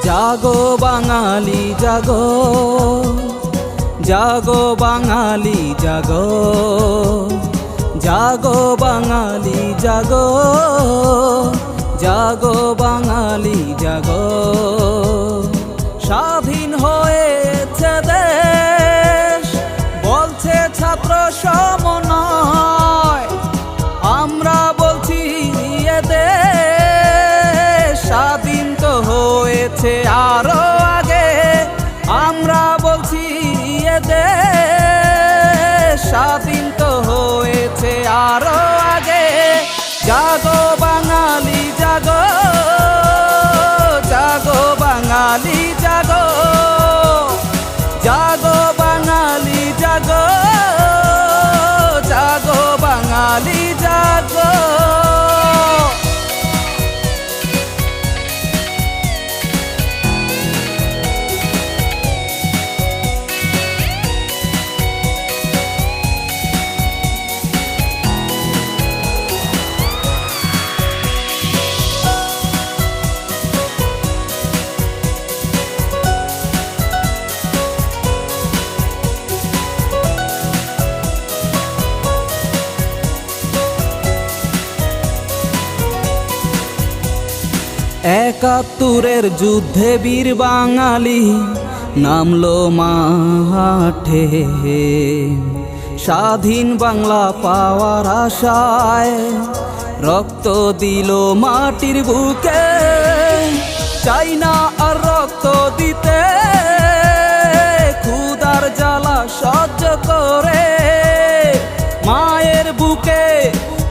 জাগো বাঙালি জাগো, জাগো বাঙালি জাগো, জাগো বাঙালি জাগো, জাগো বাঙালি জাগো। স্বাধীন হয়েছে দেশ বলছে ছাত্র সমন্বয়, আমরা বলছি এ দেশ স্বাধীন তো হয়েছে আরো আগে, আমরা বলছি এ দেশ স্বাধীন তো হয়েছে আরো আগে। জাগো বাঙালি জাগো, জাগো বাঙালি জাগো, জাগো বাঙালি জাগো, জাগো বাঙালি জাগো। একাত্তরের যুদ্ধে বীর বাঙালি নামলো মাঠে, স্বাধীন বাংলা পাওয়ার আশায় রক্ত দিল মাটির বুকে। চাই না আর রক্ত দিতে, ক্ষুধার জ্বালা সহ্য করে মায়ের বুকে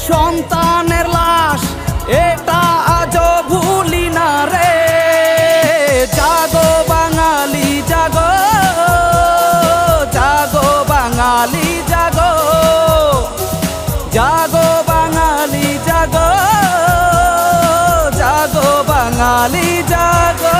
সন্তানের লাশ, এটা আজও ভুলি না রে। জাগো বাঙালি জাগো, জাগো বাঙালি জাগো, জাগো বাঙালি জাগো, জাগো বাঙালি জাগো।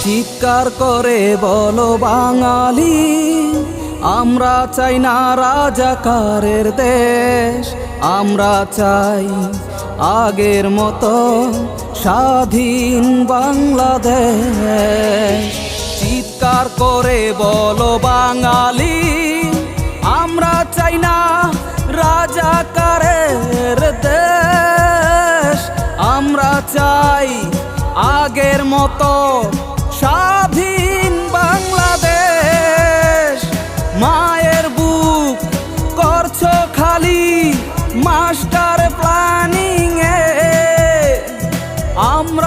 চিৎকার করে বলো বাঙালি, আমরা চাই না রাজাকারের দেশ, আমরা চাই আগের মতো স্বাধীন বাংলাদেশ। চিৎকার করে বলো বাঙালি, আমরা চাই না রাজাকারের দেশ, আমরা চাই আগের মতো স্বাধীন বাংলাদেশ। মায়ের বুক করছো খালি মাস্টার প্ল্যানিং এ, আমরা